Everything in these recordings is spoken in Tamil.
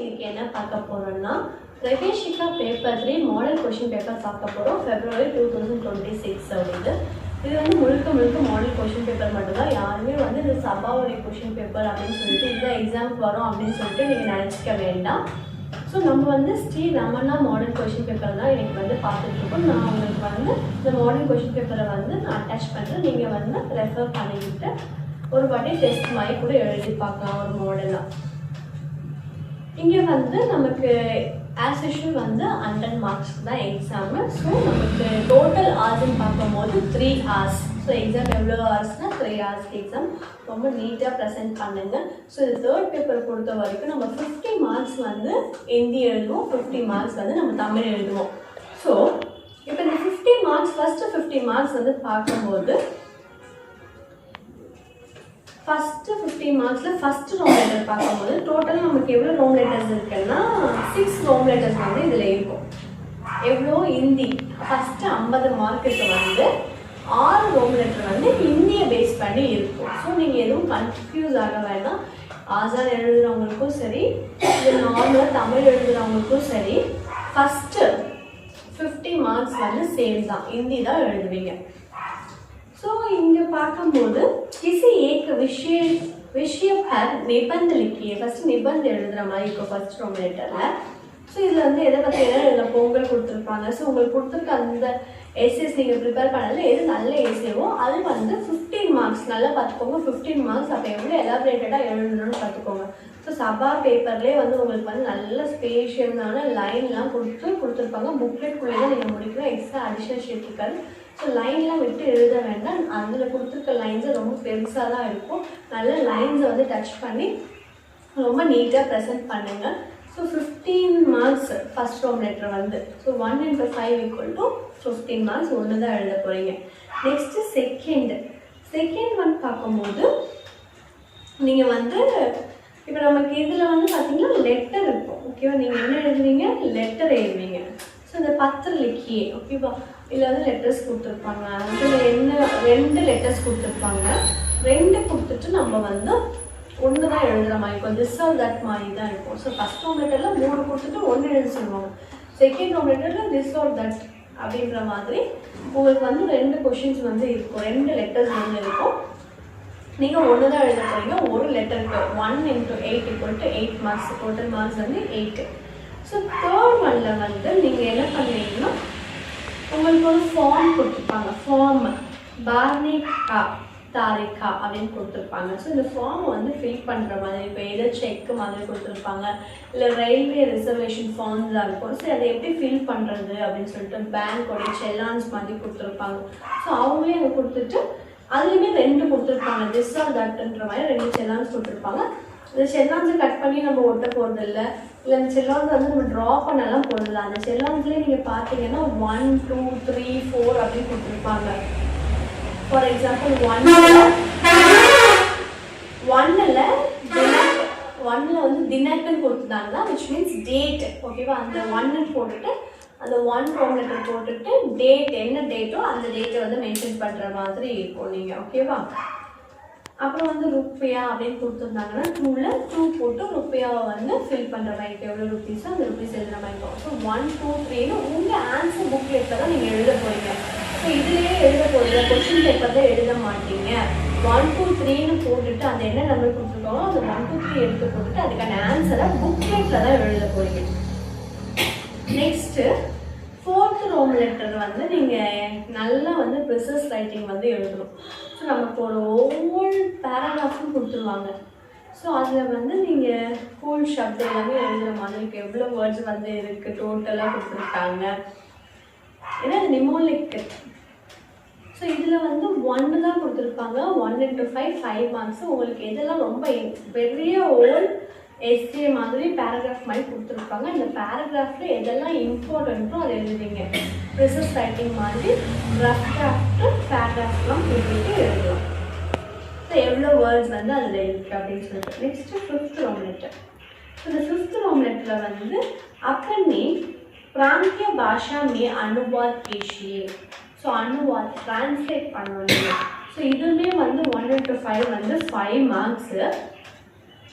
இதுக்கு என்ன பார்க்க போகிறோம்னா Praveshika paper 3 model question paper பார்க்க போகிறோம். February 2026 அப்படிது. இது வந்து முழுக்க மாடல் கொஷின் பேப்பர் மட்டும்தான். யாருமே வந்து இது சபாவுடைய கொஷின் பேப்பர் அப்படின்னு சொல்லிட்டு இந்த எக்ஸாம்க்கு வரும் அப்படின்னு சொல்லிட்டு நீங்கள் நினச்சிக்க வேண்டாம். ஸோ நம்ம வந்து Sri Ramana model question paper தான் எனக்கு வந்து பார்த்துட்ருக்கோம். நான் உங்களுக்கு வந்து இந்த மாடல் கொஷின் பேப்பரை வந்து நான் அட்டாச் பண்ணுறேன். நீங்கள் வந்து ரெஃபர் பண்ணிக்கிட்டு ஒரு வாட்டி டெஸ்ட் மாதிரி கூட எழுதி பார்க்கலாம் ஒரு மாடலாக. இங்கே வந்து நமக்கு ஆஸ் யூஷுவல் வந்து 100 மார்க்ஸ் தான் எக்ஸாமு. ஸோ நமக்கு டோட்டல் ஹார்ஸ்ன்னு பார்க்கும்போது 3 hours. ஸோ எக்ஸாம் எவ்வளோ ஹவர்ஸ்னால் 3 hours எக்ஸாம். ரொம்ப நீட்டாக ப்ரெசென்ட் பண்ணுங்க. ஸோ இது தேர்ட் பேப்பர் பொறுத்த வரைக்கும் நம்ம 50 மார்க்ஸ் வந்து ஹிந்தி எழுதுவோம், 50 மார்க்ஸ் வந்து நம்ம தமிழ் எழுதுவோம். ஸோ இப்போ இந்த 50 மார்க்ஸ் ஃபஸ்ட்டு 50 மார்க்ஸ் வந்து பார்க்கும்போது ஃபஸ்ட்டு 50 மார்க்ஸில் ஃபஸ்ட்டு ரோம் லெட்டர் பார்க்கும்போது டோட்டல் நமக்கு எவ்வளோ ரோம் லெட்டர்ஸ் இருக்குன்னா 6 ரோம் லெட்டர்ஸ் வந்து இதில் இருக்கும். எவ்வளோ ஹிந்தி ஃபஸ்ட்டு 50 மார்க்குக்கு வந்து 6 ரோம் லெட்டர் வந்து ஹிந்தியை பேஸ் பண்ணி இருக்கும். ஸோ நீங்கள் எதுவும் கன்ஃபியூஸ் ஆக வேண்டாம். ஆசான் எழுதுகிறவங்களுக்கும் சரி, இது நார்மலாக தமிழ் எழுதுகிறவங்களுக்கும் சரி, ஃபஸ்ட்டு 50 மார்க்ஸ் வந்து சேம் தான், ஹிந்தி தான் எழுதுவீங்க. ஸோ இங்கே பார்க்கும்போது किसी एक विषय पर निबंध लिखिए. फर्स्ट निबंध எழுதுகிற மாதிரி இருக்கும் ஃபர்ஸ்ட் ரோம் லெட்டரில். ஸோ இதில் வந்து எதை பற்றி இதில் பொங்கல் கொடுத்துருப்பாங்க. ஸோ உங்களுக்கு கொடுத்துருக்க அந்த எஸ்ஏஸ் நீங்கள் ப்ரிப்பேர் பண்ணல எது நல்ல எஸ்ஏவோ அது வந்து 15 மார்க்ஸ் நல்லா பார்த்துக்கோங்க. 15 மார்க்ஸ் அப்போ எவ்வளோ எலாபரேட்டடாக எழுதணும்னு பார்த்துக்கோங்க. ஸோ சபா பேப்பர்லேயே வந்து உங்களுக்கு வந்து நல்ல ஸ்பேஷியஸான லைன்லாம் கொடுத்துருப்பாங்க. புக்லெட்குள்ளே தான் நீங்கள் முடிக்கணும். எக்ஸ்ட்ரா அடிஷனல் ஷீட் இருக்காது. ஸோ லைன்லாம் விட்டு எழுத வேண்டாம். அதில் கொடுத்துருக்க லைன்ஸை ரொம்ப பெருசாக தான் இருக்கும். நல்ல லைன்ஸை வந்து டச் பண்ணி ரொம்ப நீட்டாக ப்ரெசென்ட் பண்ணுங்கள். ஸோ 15 மார்க்ஸ் ஃபஸ்ட் ரோம் லெட்டர் வந்து ஸோ 1 × 5 = 15 மார்க்ஸ் ஒன்று தான் எழுத போகிறீங்க. நெக்ஸ்ட்டு செகண்ட் ஒன் பார்க்கும்போது நீங்கள் வந்து இப்போ நமக்கு இதில் வந்து பார்த்தீங்கன்னா லெட்டர் இருக்கும். ஓகேவா, நீங்கள் என்ன எழுதுவீங்க, லெட்டர் எழுதுவீங்க. ஸோ இந்த 10 லிக்கியே ஓகேவா, இதில் வந்து லெட்டர்ஸ் கொடுத்துருப்பாங்க. அதில் என்ன 2 லெட்டர்ஸ் கொடுத்துருப்பாங்க. 2 கொடுத்துட்டு நம்ம வந்து ஒன்று தான் எழுதுகிற மாதிரி இருக்கும். திஸ் ஆர் தட் மாதிரி தான் இருக்கும். ஸோ ஃபஸ்ட் ரோம் லெட்டரில் 3 கொடுத்துட்டு 1 எழுத சொல்லுவாங்க. செகண்ட் ரோம் லெட்டரில் திஸ் ஆர் தட் அப்படின்ற மாதிரி உங்களுக்கு வந்து 2 கொஷின்ஸ் வந்து இருக்கும். 2 லெட்டர்ஸ் வந்து இருக்கும். நீங்கள் ஒன்று தான் எழுத போகிறீங்க. ஒரு லெட்டருக்கு 1 × 8 = 8 மார்க்ஸ். டோட்டல் மார்க்ஸ் வந்து 8. ஸோ தேர்ட் ஒன்னில் வந்து நீங்கள் என்ன பண்ணுவீங்கன்னா உங்களுக்கு ஒரு ஃபார்ம் கொடுத்துருப்பாங்க. ஃபார்ம் பார்னிகா தாரிகா அப்படின்னு கொடுத்துருப்பாங்க. ஸோ இந்த ஃபார்ம் வந்து ஃபில் பண்ணுற மாதிரி இப்போ ஏதோ செக்கு மாதிரி கொடுத்துருப்பாங்க, இல்லை ரயில்வே ரிசர்வேஷன் ஃபார்ம்ஸாக இருக்கும். ஸோ அதை எப்படி ஃபில் பண்ணுறது அப்படின்னு சொல்லிட்டு பேங்க்கோடைய செல்லான்ஸ் மாதிரி கொடுத்துருப்பாங்க. ஸோ அவங்களே அதை கொடுத்துட்டு அதுலேயுமே 2 கொடுத்துருப்பாங்க. திஸ் ஆர் தட்ன்ற மாதிரி 2 செல்லான்ஸ் கொடுத்துருப்பாங்க. இந்த செல்லான்ஸை கட் பண்ணி நம்ம ஒட்ட போகிறது இல்லை அந்த செல்லான்ஸ் வந்து நம்ம ட்ரா பண்ணலாம் போகிறதில்ல. அந்த செல்லான்ஸ்லேயே நீங்கள் பார்த்தீங்கன்னா 1, 2, 3, 4 அப்படின்னு கொடுத்துருப்பாங்க. ஃபார் எக்ஸாம்பிள் 1ல் வந்து தினக்குன்னு கொடுத்துட்டாங்கன்னா விச் மீன்ஸ் டேட். ஓகேவா, அந்த 1ன்னு போட்டுட்டு அந்த 1 ரோம் லெட்டர் போட்டுட்டு டேட் என்ன டேட்டோ அந்த டேட்டை வந்து மென்ஷன் பண்ணுற மாதிரி இருக்கும் நீங்கள். ஓகேவா, அப்புறம் வந்து ருப்பியா அப்படின்னு கொடுத்துருந்தாங்கன்னா 2ல் 2 போட்டு ருப்பியாவை வந்து ஃபில் பண்ணுற மாதிரி எவ்வளோ ருப்பீஸோ அந்த ருப்பீஸ் எழுதுகிற மாதிரி இருக்கும். ஸோ 1, 2, 3ன்னு உங்கள் ஆன்சர் புக்லெட்டில் தான் நீங்கள் எழுத போகிறீங்க. ஸோ இதுலேயே எழுத போகிறீங்க, கொஷின் பேப்பர் தான் எழுத மாட்டீங்க. 1, 2, 3ன்னு போட்டுட்டு அந்த என்ன நம்பர் கொடுத்துருக்கோமோ அந்த 1, 2, 3 எடுத்து போட்டுட்டு அதுக்கான ஆன்சரை புக்லெட்டில் தான் எழுத போகிறீங்க. நெக்ஸ்ட்டு 4th ரோம் லெட்டர் வந்து நீங்கள் நல்லா வந்து ப்ரிசஸ் ரைட்டிங் வந்து எழுதணும். ஸோ நமக்கு ஒரு ஒவ்வொரு பேராகிராஃபும் கொடுத்துருவாங்க. ஸோ அதில் வந்து நீங்கள் கூல் ஷப்ட் எல்லாமே எழுதுகிற மாதிரி இருக்குது. எவ்வளோ வேர்ட்ஸ் வந்து இருக்குது டோட்டலாக கொடுத்துருக்காங்க. ஏன்னா அது நிமோலிக். ஸோ இதில் வந்து 1 தான் கொடுத்துருப்பாங்க. 1 × 5 மார்க்ஸ். உங்களுக்கு எதெல்லாம் ரொம்ப பெரிய ஓல்ட் எஸ்ஏ மாதிரி பேராகிராஃப் மாதிரி கொடுத்துருப்பாங்க. இந்த பேராகிராஃபில் எதெல்லாம் இம்பார்ட்டண்ட்டோ அதை எழுதுவீங்க. ப்ரிசஸ் ரைட்டிங் மாதிரி ரஃப் டிராஃப்ட்டு பேராகிராஃப்லாம் கொடுத்துட்டு எழுதலாம். ஸோ எவ்வளோ வேர்ட்ஸ் வந்து அதில் இருக்குது அப்படின்னு சொல்லிட்டு. Next 5th Rome letter. So இந்த 5th ரோம் லெட்டரில் வந்து अपनी प्रांतीय भाषा में अनुवाद कीजिए. ஸோ अनुवाद ட்ரான்ஸ்லேட் பண்ணணும். ஸோ இதுவுமே வந்து 1 × 5 வந்து 5 மார்க்ஸு.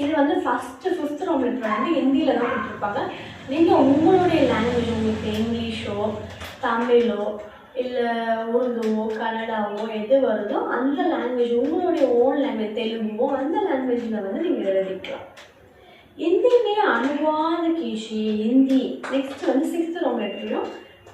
இது வந்து ஃபஸ்ட்டு 5th ரோம் லெட்டர் வந்து ஹிந்தியில் தான் கொடுத்துருப்பாங்க. நீங்கள் உங்களுடைய லாங்குவேஜ், உங்களுக்கு இங்கிலீஷோ தமிழோ இல்லை உருதுவோ கன்னடாவோ எது வருதோ அந்த லாங்குவேஜ், உங்களுடைய ஓன் லாங்குவேஜ் தெலுங்குவோ அந்த லாங்குவேஜில் வந்து நீங்கள் எழுதிக்கலாம். हिंदी में अनुवाद कीजिए हिंदी. नेक्स्ट வந்து 6th ரோம் லெட்டர்லையும்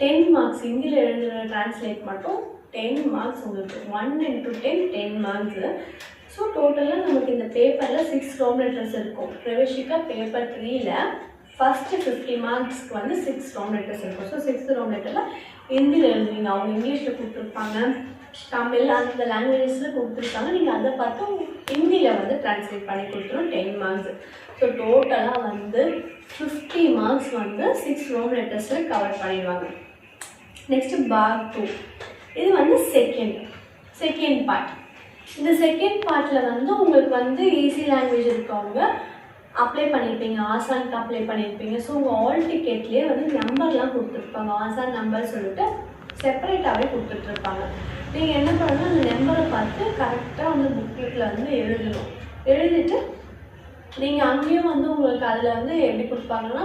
10 மார்க்ஸ் ஹிந்தியில் எழுதுகிற டிரான்ஸ்லேட் மட்டும் 10 மார்க்ஸ் உங்களுக்கு 1 into 10 மார்க்ஸு. ஸோ டோட்டலாக நமக்கு இந்த பேப்பரில் 6 ரோம் லெட்டர்ஸ் இருக்கும். பிரவேஷிகா பேப்பர் 3ல் ஃபஸ்ட்டு 50 மார்க்ஸ்க்கு வந்து 6 ரோம் லெட்டர்ஸ் இருக்கும். ஸோ 6th ரோம் லெட்டரில் ஹிந்தியில் எழுதுவீங்க, அவங்க இங்கிலீஷில் கொடுத்துருப்பாங்க, தமிழ் அந்த லாங்குவேஜஸில் கொடுத்துருக்காங்க. நீங்கள் அதை பார்த்து ஹிந்தியில் வந்து ட்ரான்ஸ்லேட் பண்ணி கொடுத்துரும் 10 மார்க்ஸ். ஸோ டோட்டலாக வந்து 50 மார்க்ஸ் வந்து 6 ரோம் லெட்டர்ஸில் கவர் பண்ணிடுவாங்க. நெக்ஸ்ட்டு பார்ட் 2 இது வந்து செகண்ட் பார்ட். இந்த செகண்ட் பார்ட்டில் வந்து உங்களுக்கு வந்து ஈஸி லாங்குவேஜ் இருக்கவங்க அப்ளை பண்ணியிருப்பீங்க, ஆசானுக்கு அப்ளை பண்ணியிருப்பீங்க. ஸோ உங்கள் ஆல் டிக்கெட்லேயே வந்து நம்பர்லாம் கொடுத்துருப்பாங்க, ஆசான் நம்பர் சொல்லிட்டு செப்பரேட்டாகவே கொடுத்துட்ருப்பாங்க. நீங்கள் என்ன பண்ணணும், அந்த நம்பரை பார்த்து கரெக்டாக வந்து புக்லெட்டில் வந்து எழுதணும். எழுதிட்டு நீங்கள் அங்கேயும் வந்து உங்களுக்கு அதில் வந்து எப்படி கொடுப்பாங்கன்னா,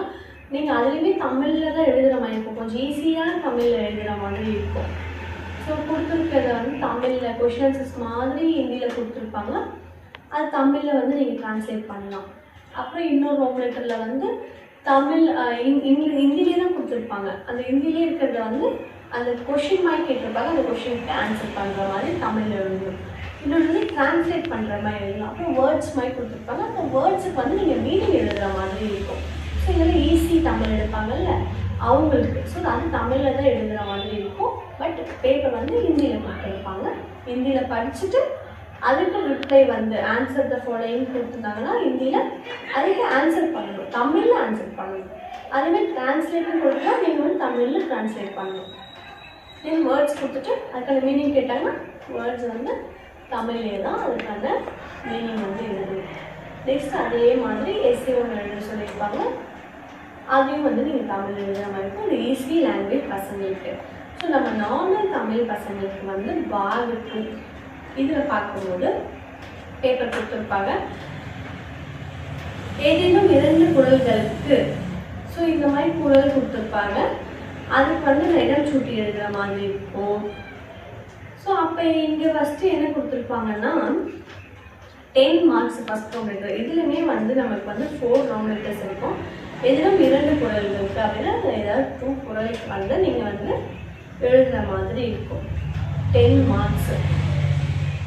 நீங்கள் அதுலேயுமே தமிழில் தான் எழுதுகிற மாதிரி இருக்கும், கொஞ்சம் ஈஸியான தமிழில் எழுதுகிற மாதிரி இருக்கும். ஸோ கொடுத்துருக்கிறத வந்து தமிழில் கொஷின் ஆன்சர்ஸ் மாதிரி ஹிந்தியில் கொடுத்துருப்பாங்க, அது தமிழில் வந்து நீங்கள் ட்ரான்ஸ்லேட் பண்ணலாம். அப்புறம் இன்னொரு ரோம் லெட்டரில் வந்து தமிழ் ஹிந்திலே தான் கொடுத்துருப்பாங்க. அந்த ஹிந்திலே இருக்கிறத வந்து அந்த கொஷின் மாதிரி கேட்டிருப்பாங்க, அந்த கொஷினுக்கு ஆன்சர் பண்ணுற மாதிரி தமிழில் எழுதணும். இன்னொன்று வந்து ட்ரான்ஸ்லேட் பண்ணுற மாதிரி எழுதலாம். அப்புறம் வேர்ட்ஸ் மாதிரி கொடுத்துருப்பாங்க, அந்த வேர்ட்ஸுக்கு வந்து நீங்கள் மீனிங் எழுதுகிற மாதிரி இருக்கும். ஸோ இதெல்லாம் ஈஸி தமிழ் எடுப்பாங்கல்ல அவங்களுக்கு, ஸோ அது தமிழில் தான் எழுதுகிற மாதிரி இருக்கும். பட் பேப்பர் வந்து ஹிந்தியில் கொடுத்துருப்பாங்க. ஹிந்தியில் படிச்சுட்டு அதுக்கு ரிப்ளை வந்து ஆன்சர் த ஃபாலோயிங் கொடுத்துருந்தாங்கன்னா ஹிந்தியில் அதுக்கு ஆன்சர் பண்ணணும், தமிழில் ஆன்சர் பண்ணணும். அதேமாதிரி ட்ரான்ஸ்லேட்டும் கொடுத்தா நீங்கள் வந்து தமிழில் ட்ரான்ஸ்லேட் பண்ணணும். தென் வேர்ட்ஸ் கொடுத்துட்டு அதுக்கான மீனிங் கேட்டாங்கன்னா வேர்ட்ஸ் வந்து தமிழ்லேயே தான் அதுக்கான மீனிங் வந்து எழுதணும். நெக்ஸ்ட் அதே மாதிரி எஸ்ஏ ஒன்று எழுத சொல்லியிருப்பாங்க, அதையும் வந்து நீங்கள் தமிழ் எழுதுகிற மாதிரி இருக்கும். இது ஈஸி லாங்குவேஜ் பசங்களுக்கு. ஸோ நம்ம நார்மல் தமிழ் பசங்களுக்கு வந்து பார்ட் 2 இதில் பார்க்கும்போது பேப்பர் கொடுத்துருப்பாங்க. ஏதேனும் 2 குறள்களுக்கு, ஸோ இந்த மாதிரி குறள் கொடுத்துருப்பாங்க, அதுக்கு வந்து இடம் சூட்டி எழுதுகிற மாதிரி இருக்கும். ஸோ அப்போ இங்கே ஃபஸ்ட்டு என்ன கொடுத்துருப்பாங்கன்னா 10 மார்க்ஸ் ஃபஸ்ட் ரோம் லெட்டர். இதுலையுமே வந்து நமக்கு வந்து 4 ரோம் லெட்டர்ஸ் இருக்கும். எதிலும் 2 குறள்களுக்கு அப்படின்னா ஏதாவது 2 குறளுக்கு வந்து நீங்கள் வந்து எழுதுகிற மாதிரி இருக்கும். 10 மார்க்ஸ்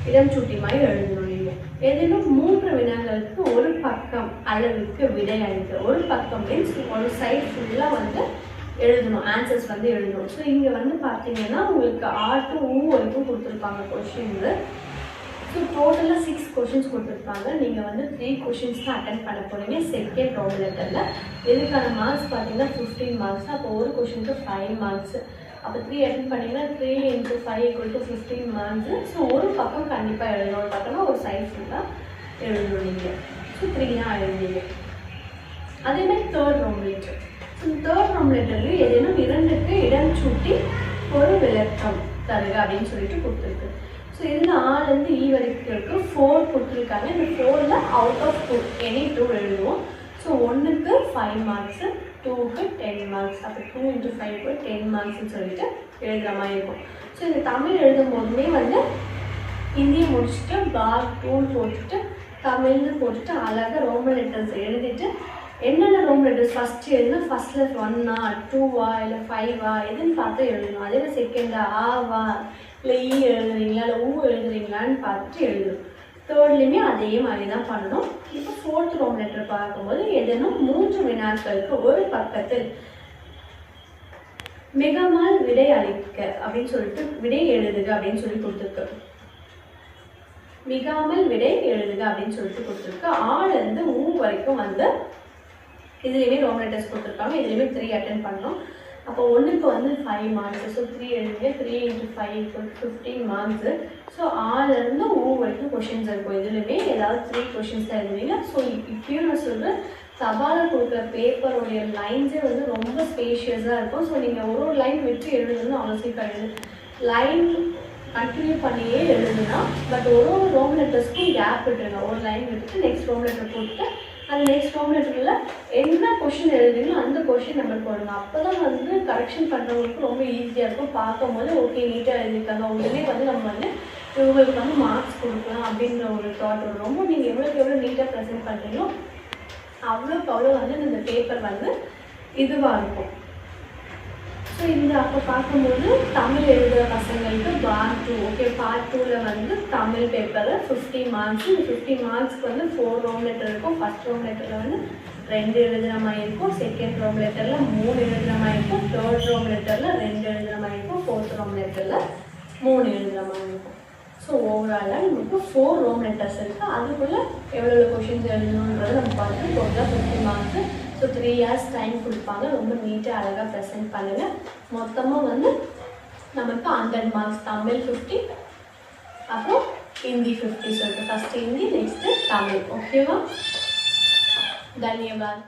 இடம் சூட்டி மாதிரி எழுதணும். நீங்கள் எதிலும் 3 வினாக்களுக்கு ஒரு பக்கம் அளவுக்கு விடை அளிக்க. ஒரு பக்கம் மீன்ஸ் ஒரு சைட் ஃபுல்லாக வந்து எழுதணும், ஆன்சர்ஸ் வந்து எழுதணும். ஸோ இங்கே வந்து பார்த்தீங்கன்னா உங்களுக்கு R to U வரைக்கும் கொடுத்துருப்பாங்க கொஷின்ஸு. ஸோ டோட்டலாக 6 கொஷின்ஸ் கொடுத்துருப்பாங்க. நீங்கள் வந்து 3 கொஷின்ஸ் தான் அட்டென்ட் பண்ண போகிறீங்க செகண்ட் ரோம் லெட்டரில். இதுக்கான மார்க்ஸ் பார்த்தீங்கன்னா 15 மார்க்ஸ். அப்போ ஒரு கொஷினுக்கு 5 மார்க்ஸ். அப்போ 3 அட்டென்ட் பண்ணிங்கன்னா 3 into 5 = 15 மார்க்ஸு. ஸோ ஒரு பக்கம் கண்டிப்பாக எழுதணும், ஒரு பக்கமாக ஒரு சைட் ஃபுல்லாக எழுதணும் நீங்கள். ஸோ 3 தான் எழுதுவீங்க. அதேமாதிரி third row letter. Third row லெட்டர்லையும் ஏதேனும் 2க்கு இடம் சூட்டி ஒரு விளக்கம் தருக அப்படின்னு சொல்லிட்டு கொடுத்துருக்கு. ஸோ இதில் ஆலேருந்து இ வரைக்கும் இருக்குது. 4 கொடுத்துருக்காங்க. இந்த 4ல் அவுட் ஆஃப் 2 எனி 2 எழுதுவோம். ஸோ 1க்கு 5 மார்க்ஸு, 2க்கு 10 மார்க்ஸ். அப்போ 2 into 5 10 மார்க்ஸ்ன்னு சொல்லிட்டு எழுதுகிற மாதிரி இருக்கும். ஸோ இந்த தமிழ் எழுதும் போதுமே வந்து ஹிந்தியை முடிச்சுட்டு பார்ட் 2 போட்டுட்டு தமிழ்னு போட்டுட்டு அழகாக ரோமன் லெட்டர்ஸ் எழுதிட்டு என்னென்ன ரோம் லெட்டர்ஸ் ஃபஸ்ட்டு எழுதுனா ஃபஸ்ட்டில் 1ஆ 2வா இல்லை 5வா எதுன்னு பார்த்து எழுதணும். அதே மாதிரி செகண்டா ஆவா இல்லை ஈ எழுதுறீங்களா இல்லை ஊ எழுதுறீங்களான்னு பார்த்துட்டு எழுதணும். தேர்ட்லேயுமே அதே மாதிரி தான் பண்ணணும். இப்போ 4th ரோம் லெட்டர் பார்க்கும்போது ஏதேனும் 3 வினாக்களுக்கு ஒரு பக்கத்தில் மிகமால் விடை அளிக்க அப்படின்னு சொல்லிட்டு விடை எழுதுக அப்படின்னு சொல்லி கொடுத்துருக்கு. மிகாமல் விடை எழுதுக அப்படின்னு சொல்லிட்டு கொடுத்துருக்கு. ஆலேருந்து ஊ வரைக்கும் வந்து இதுலேயுமே ரோம் லெட்டர்ஸ் கொடுத்துருக்காங்க. இதுலேயுமே 3 அட்டென்ட் பண்ணணும். அப்போ 1க்கு வந்து 5 மார்க்ஸு. ஸோ 3 எழுதுங்க. 3 into 5 = 15 மார்க்ஸு. ஸோ ஆலேருந்து ஊ வரைக்கும் கொஷின்ஸ் இருக்கும். இதுலேயுமே ஏதாவது 3 கொஷின்ஸ் தான் எழுதுவீங்க. ஸோ இப்பயும் நான் சொல்கிறேன், சவாலில் கொடுக்குற பேப்பருடைய லைன்ஸே வந்து ரொம்ப ஸ்பேஷியஸாக இருக்கும். ஸோ நீங்கள் ஒரு லைன் விட்டு எழுதுன்னு அவ்வளோ சீக்கிரம் எழுது. லைன் கண்டினியூ பண்ணியே எழுதுனா பட் ஒரு ரோம் லெட்டர்ஸ்க்கும் கேப் விட்டுருங்க. ஒரு லைன் விட்டுட்டு நெக்ஸ்ட் ரோம் லெட்டர் போட்டுட்டு அந்த நெக்ஸ்ட் ரோம் லெட்டரில் என்ன கொஷின் எழுதுறீங்களோ அந்த கொஷின் நம்பர் போடுங்க. அப்போ தான் வந்து கரெக்ஷன் பண்ணுறவங்களுக்கு ரொம்ப ஈஸியாக இருக்கும். பார்க்கும்போது ஓகே நீட்டாக எழுதியிருக்காங்க, உடனே வந்து நம்ம வந்து இவங்களுக்கு வந்து மார்க்ஸ் கொடுக்கலாம் அப்படின்ற ஒரு தாட் வரும். ரொம்ப நீங்கள் எவ்வளோக்கு எவ்வளோ நீட்டாக ப்ரெசென்ட் பண்ணுறீங்களோ அவ்வளோக்கு அவ்வளோ வந்து இந்த பேப்பர் வந்து இதுவாக இருக்கும். ஸோ இந்த அப்போ பார்க்கும்போது தமிழ் எழுதுகிற பசங்களுக்கு பார்ட் 2 ஓகே பார்ட் 2ல் வந்து தமிழ் பேப்பரில் 50 மார்க்ஸ். இந்த 50 மார்க்ஸ்க்கு வந்து 4 ரோம் லெட்டர் இருக்கும். ஃபஸ்ட் ரோம் லெட்டரில் வந்து 2 எழுதுகிற மாதிரி இருக்கும், செகண்ட் ரோம் லெட்டரில் 3 எழுதுகிற மாதிரி இருக்கும், தேர்ட் ரோம் லெட்டரில் 2 எழுதுகிற மாதிரி இருக்கும், ஃபோர்த் ரோம் லெட்டரில் 3 எழுதுகிற மாதிரி இருக்கும். ஸோ ஓவராலாக நமக்கு 4 ரோம் லெட்டர்ஸ் இருக்குது. அதுக்குள்ளே எவ்வளோ கொஷின்ஸ் எழுதணுன்றது நம்ம பார்த்து டோட்டலாக 50 மார்க்ஸு. ஸோ 3 இயர்ஸ் டைம் கொடுப்பாங்க. ரொம்ப நீட்டாக அழகாக ப்ரெசென்ட் பண்ணுங்கள். மொத்தமாக வந்து நமக்கு 100 மார்க்ஸ். தமிழ் 50, அப்புறம் ஹிந்தி 50 சொல்லிட்டு ஃபஸ்ட்டு ஹிந்தி நெக்ஸ்ட்டு தமிழ். ஓகேவா? தன்யவாத்.